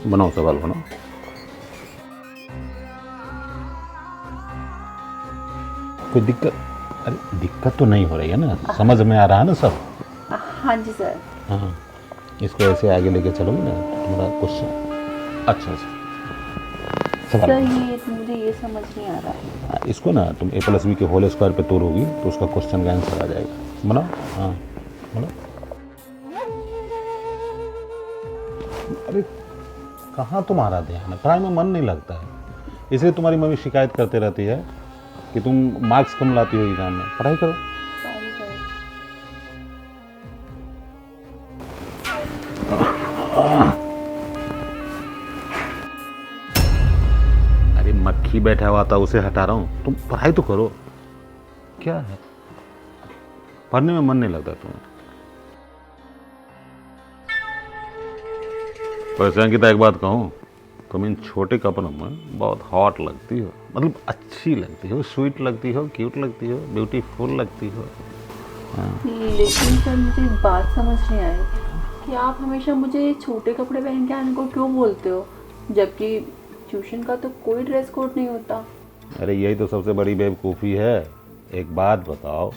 बनाओ, सवाल बनाओ। कोई दिक्कत? अरे दिक्कत तो नहीं हो रही है ना, समझ में आ रहा है ना सब? हाँ जी सर। हाँ, इसको ऐसे आगे लेके चलोगे ना तो तुम्हारा क्वेश्चन अच्छा अच्छा सवाल सर बनाओ। ये मुझे ये समझ नहीं आ रहा। इसको ना तुम a+b के होल स्क्वायर पे तोड़ोगी तो उसका क्वेश्चन का आंसर आ जाएगा। बनाओ। हाँ बनाओ। अरे कहाँ तुम्हारा ध्यान है, पढ़ाई में मन नहीं लगता है, इसलिए तुम्हारी मम्मी शिकायत करते रहती है कि तुम मार्क्स कम लाती हो एग्जाम में। पढ़ाई करो। Sorry sir. अरे मक्खी बैठा हुआ था उसे हटा रहा हूँ, तुम पढ़ाई तो करो। क्या है, पढ़ने में मन नहीं लगता तुम्हें? वैसे अंकिता एक बात कहूँ, तुम इन छोटे कपड़ों में बहुत हॉट लगती हो, मतलब अच्छी लगती हो, स्वीट लगती हो, क्यूट लगती हो, ब्यूटीफुल लगती हो। लेकिन सर मुझे एक बात समझ नहीं आई कि आप हमेशा मुझे छोटे कपड़े पहन के आने को क्यों बोलते हो, जबकि ट्यूशन का तो कोई ड्रेस कोड नहीं होता। अरे यही तो सबसे बड़ी बेवकूफ़ी है। एक बात बताओ,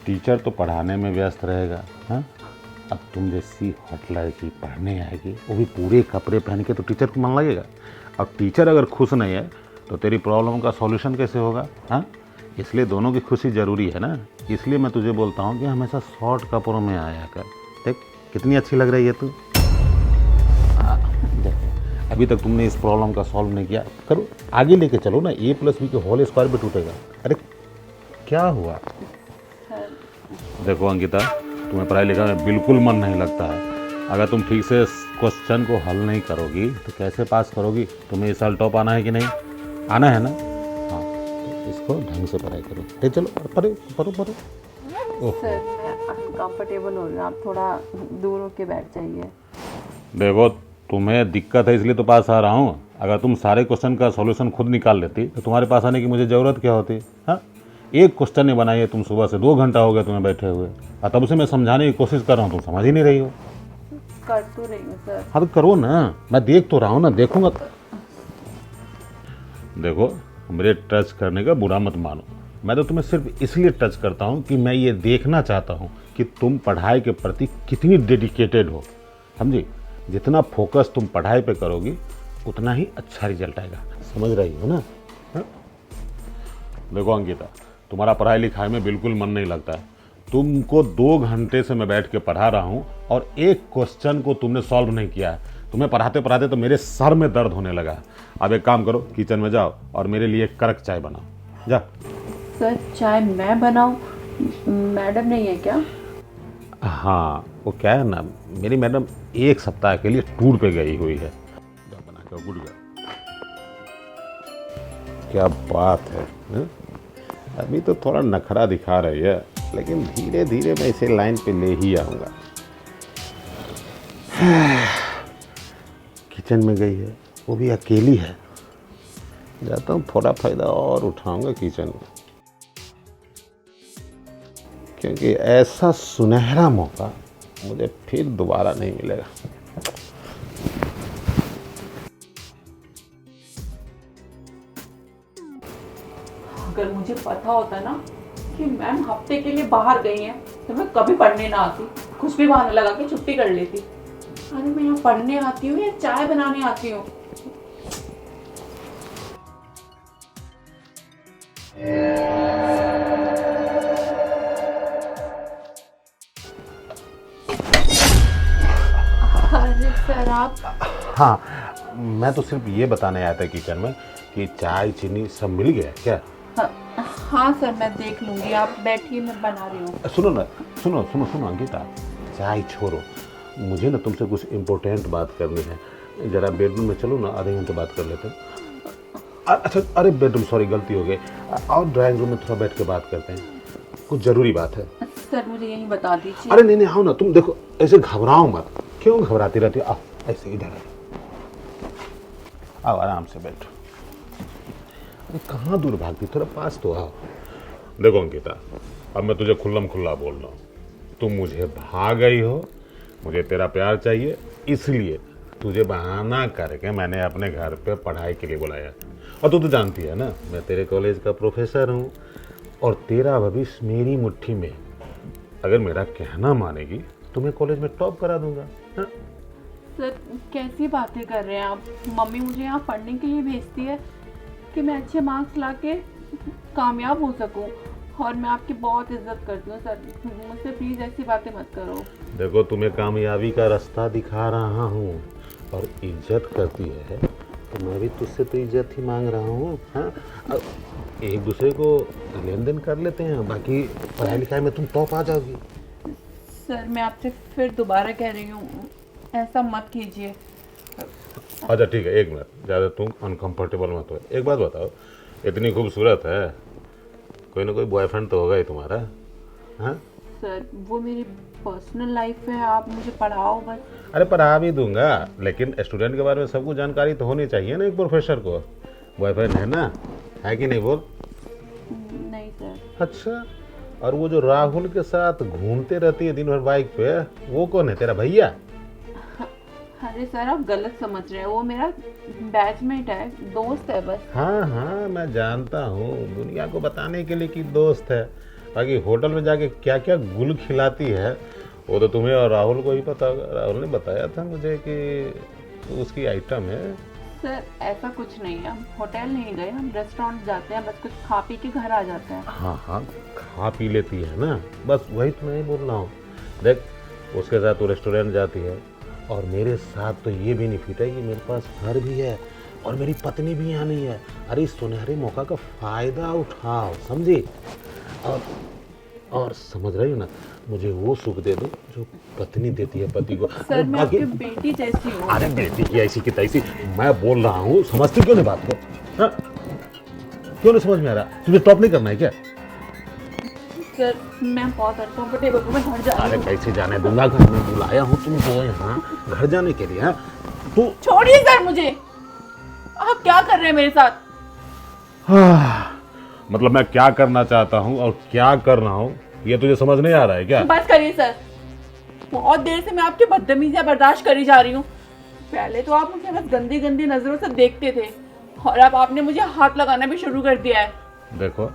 टीचर तो पढ़ाने में व्यस्त रहेगा, हाँ? अब तुम जैसी हॉट लड़की पढ़ने आएगी, वो भी पूरे कपड़े पहन के, तो टीचर को मन लगेगा। अब टीचर अगर खुश नहीं है तो तेरी प्रॉब्लम का सॉल्यूशन कैसे होगा, हाँ? इसलिए दोनों की खुशी ज़रूरी है ना। इसलिए मैं तुझे बोलता हूँ कि हमेशा शॉर्ट कपड़ों में आया कर। देख कितनी अच्छी लग रही है तू। देख अभी तक तुमने इस प्रॉब्लम का सॉल्व नहीं किया, करो आगे लेके चलो ना। a+b के होल स्क्वायर भी टूटेगा। अरे क्या हुआ? देखो अंकिता, तुम्हें पढ़ाई लिखाई में बिल्कुल मन नहीं लगता है। अगर तुम ठीक से क्वेश्चन को हल नहीं करोगी तो कैसे पास करोगी? तुम्हें इस साल टॉप आना है कि नहीं? आना है ना? हाँ, तो इसको ढंग से पढ़ाई करो। ठीक, चलो पढ़ो पढ़ो पढ़ो। सर मैं अनकंफर्टेबल हो रही हूँ, आप थोड़ा दूर होके बैठ जाइए। देखो तुम्हें दिक्कत है इसलिए तो पास आ रहा हूँ। अगर तुम सारे क्वेश्चन का सॉल्यूशन खुद निकाल लेती तो तुम्हारे पास आने की मुझे ज़रूरत क्या होती? हाँ, एक क्वेश्चन नहीं बनाई है तुम, सुबह से 2 घंटा हो गया तुम्हें बैठे हुए, और तब से मैं समझाने की कोशिश कर रहा हूँ, तुम समझ ही नहीं रही हो। कर तो रही हूँ सर। हाँ तो करो ना, मैं देख तो रहा हूँ ना, देखूंगा। देखो मेरे टच करने का बुरा मत मानो, मैं तो तुम्हें सिर्फ इसलिए टच करता हूँ कि मैं ये देखना चाहता हूँ कि तुम पढ़ाई के प्रति कितनी डेडिकेटेड हो, समझी? जितना फोकस तुम पढ़ाई पे करोगी उतना ही अच्छा रिजल्ट आएगा, समझ रही हो ना? हाँ? देखो अंकिता, तुम्हारा पढ़ाई लिखाई में बिल्कुल मन नहीं लगता है। तुमको 2 घंटे से मैं बैठ के पढ़ा रहा हूँ और एक क्वेश्चन को तुमने सॉल्व नहीं किया है। तुम्हें पढ़ाते पढ़ाते तो मेरे सर में दर्द होने लगा। अब एक काम करो, किचन में जाओ और मेरे लिए कड़क चाय बनाओ, जा। सर चाय मैं बनाऊँ? मैडम नहीं है क्या? हाँ, वो क्या है ना, मेरी मैडम 1 सप्ताह के लिए टूर पे गई हुई है। जा बना के गुड गर्ल। क्या बात है, हाँ? अभी तो थोड़ा नखरा दिखा रही है, लेकिन धीरे धीरे मैं इसे लाइन पे ले ही आऊँगा। किचन में गई है, वो भी अकेली है। जाता हूँ, थोड़ा फायदा और उठाऊंगा किचन में, क्योंकि ऐसा सुनहरा मौका मुझे फिर दोबारा नहीं मिलेगा। अगर मुझे पता होता ना कि मैम हफ्ते के लिए बाहर गई हैं तो मैं कभी पढ़ने ना आती, कुछ भी बहाना लगा के छुट्टी कर लेती। अरे मैं यहाँ पढ़ने आती हूँ या चाय बनाने आती हूँ? अरे सर आप। हाँ, मैं तो सिर्फ ये बताने आया था किचन में कि चाय चीनी सब मिल गया क्या? हाँ सर मैं देख लूँगी, आप बैठिए मैं बना रही हूँ। सुनो ना, सुनो सुनो सुनो अंकिता, चाय छोड़ो, मुझे ना तुमसे कुछ इम्पोर्टेंट बात करनी है। ज़रा बेडरूम में चलो ना, आधे घंटे बात कर लेते हैं। अच्छा, अरे बेडरूम, सॉरी गलती हो गई, और ड्राइंग रूम में थोड़ा बैठ के बात करते हैं, कुछ ज़रूरी बात है। सर मुझे यहीं बता दीजिए। अरे नहीं नहीं, आओ ना, तुम देखो ऐसे घबराओ मत, क्यों घबराती रहती हो? आओ ऐसे इधर आओ, आराम से बैठो। अरे कहाँ दूर भागती, थोड़ा पास तो आओ। देखो अंकिता, अब मैं तुझे खुल्लम खुल्ला बोल रहा हूँ, तुम मुझे भाग गई हो, मुझे तेरा प्यार चाहिए, इसलिए तुझे बहाना करके मैंने अपने घर पे पढ़ाई के लिए बुलाया। और तू तो जानती है ना, मैं तेरे कॉलेज का प्रोफेसर हूँ और तेरा भविष्य मेरी मुट्ठी में। अगर मेरा कहना मानेगी तो मैं कॉलेज में टॉप करा दूंगा। हाँ? सर कैसी बातें कर रहे हैं आप? मम्मी मुझे यहाँ पढ़ने के लिए भेजती है कि मैं अच्छे मार्क्स ला के कामयाब हो सकूं, और मैं आपकी बहुत इज्जत करती हूँ सर, मुझसे प्लीज़ ऐसी बातें मत करो। देखो, तुम्हें कामयाबी का रास्ता दिखा रहा हूँ और इज्जत करती है तो मैं भी तुझसे तो इज्जत ही मांग रहा हूँ। हाँ, अब एक दूसरे को लेन देन कर लेते हैं, बाकी पढ़ाई लिखाई में तुम टॉप आ जाओगी। सर मैं आपसे फिर दोबारा कह रही हूँ, ऐसा मत कीजिए। अच्छा ठीक है, एक मिनट, ज़्यादा तुम अनकंफर्टेबल मत हो। एक बात बताओ, इतनी खूबसूरत है, कोई ना कोई बॉयफ्रेंड तो होगा ही तुम्हारा? हाँ सर वो मेरी पर्सनल लाइफ है, आप मुझे पढ़ाओ बस। अरे पढ़ा भी दूंगा, लेकिन स्टूडेंट के बारे में सब कुछ जानकारी तो होनी चाहिए ना एक प्रोफेसर को। बॉयफ्रेंड है ना, है कि नहीं बोल? नहीं सर। अच्छा, और वो जो राहुल के साथ घूमते रहती है दिन भर बाइक पे, वो कौन है, तेरा भैया? अरे सर आप गलत समझ रहे हैं, वो मेरा बैचमेट है, दोस्त है बस। हाँ हाँ, मैं जानता हूँ, दुनिया को बताने के लिए कि दोस्त है, बाकी होटल में जाके क्या क्या गुल खिलाती है वो तो तुम्हें और राहुल को ही पता होगा। राहुल ने बताया था मुझे कि उसकी आइटम है। सर ऐसा कुछ नहीं है, हम होटल नहीं गए, हम रेस्टोरेंट जाते हैं, बस कुछ खा पी के घर आ जाते हैं। हाँ हाँ, खा पी लेती है ना, बस वही तो मैं बोल रहा हूँ। देख, उसके साथ वो रेस्टोरेंट जाती है और मेरे साथ तो ये बेनिफिट है कि मेरे पास घर भी है और मेरी पत्नी भी यहाँ नहीं है। अरे इस सुनहरे मौका का फ़ायदा उठाओ, समझी? और समझ रही हो ना, मुझे वो सुख दे दो जो पत्नी देती है पति को। सर मैं आपकी बेटी जैसी हूँ। अरे बेटी की ऐसी की तैसी, मैं बोल रहा हूँ, समझती क्यों नहीं बात को? हाँ? क्यों नहीं समझ में आ रहा? तुझे टॉप नहीं करना है क्या? सर मैं बहुत अनकंफर्टेबल हूँ, मैं घर जा रही अरे हूँ। कैसे जाने दूंगा, घर में बुलाया हूँ तुमको यहाँ घर जाने के लिए। हाँ? तू छोड़िए सर मुझे, आप क्या कर रहे हैं मेरे साथ? मतलब मैं क्या करना चाहता हूँ और क्या कर रहा हूँ ये तुझे समझ नहीं आ रहा है क्या? बस करिए सर, बहुत देर से मैं आपकी बदतमीजियां बर्दाश्त करी जा रही हूँ। पहले तो आप मुझे बस गंदी गंदी नजरों से देखते थे, और अब आपने मुझे हाथ लगाना भी शुरू कर दिया है। देखो,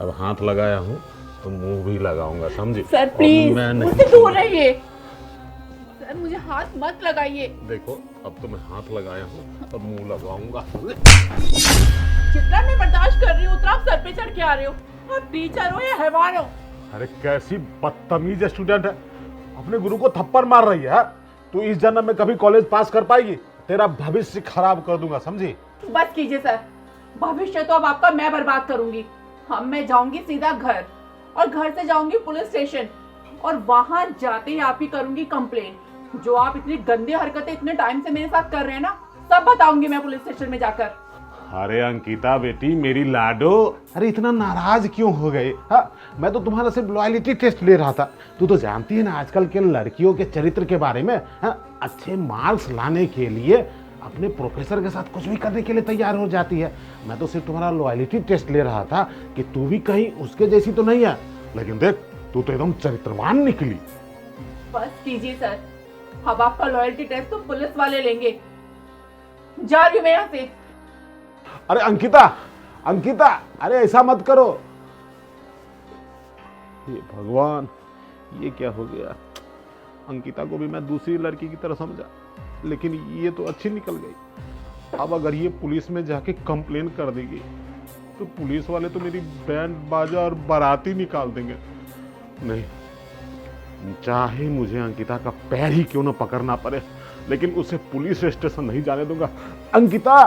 अब हाथ लगाया हूँ तो मुंह भी लगाऊंगा, समझी? सर और प्लीज मैं नहीं- मुझसे दूर रहिए, सर मुझे हाथ मत लगाइए। देखो, अब तो मैं हाथ लगाया हूँ और मुंह लगाऊंगा। जितना मैं बर्दाश्त कर रही हूँ उतना आप सर पे चढ़ के आ रहे हो। आप टीचर हो या हैवान हो? अरे कैसी बदतमीज स्टूडेंट है, अपने गुरु को थप्पड़ मार रही है। तू इस जन्म में कभी कॉलेज पास कर पाएगी? तेरा भविष्य खराब कर दूंगा, समझी? बस कीजिए सर, भविष्य तो अब आपका मैं बर्बाद करूंगी। हम मैं जाऊंगी सीधा घर, और घर से जाऊंगी पुलिस स्टेशन, और वहां जाते ही आप ही करूंगी कंप्लेन। जो आप इतनी गंदी हरकतें इतने टाइम से मेरे साथ कर रहे हैं ना, सब बताऊंगी मैं पुलिस स्टेशन में जाकर। अरे अंकिता बेटी, मेरी लाडो, अरे इतना नाराज क्यों हो गए? हाँ, मैं तो तुम्हारा सिर्फ लॉयलिटी टेस्ट ले रहा था। तू तो जानती है ना आजकल के लड़कियों के चरित्र के बारे में। हाँ, अच्छे मार्क्स लाने के लिए अपने प्रोफेसर के साथ कुछ भी करने के लिए तैयार हो जाती है। मैं तो सिर्फ तुम्हारा लॉयलिटी टेस्ट ले रहा था कि तू भी कहीं उसके जैसी तो नहीं है, लेकिन देख, तू तो एकदम चरित्रवान निकली। बस कीजिए सर, अब आपका लॉयल्टी टेस्ट तो पुलिस वाले लेंगे। जा रही हूँ मैं यहाँ से। अरे अंकिता, अंकिता, अरे ऐसा मत करो। ये भगवान, ये क्या हो गया? अंकिता को भी मैं दूसरी लड़की की तरह समझा, लेकिन ये तो अच्छी निकल गई। अब अगर ये पुलिस में जाके कंप्लेन कर देगी तो पुलिस वाले तो मेरी बैंड बाजा और बाराती निकाल देंगे। नहीं, चाहे मुझे अंकिता का पैर ही क्यों ना पकड़ना पड़े, लेकिन उसे पुलिस स्टेशन नहीं जाने दूंगा। अंकिता,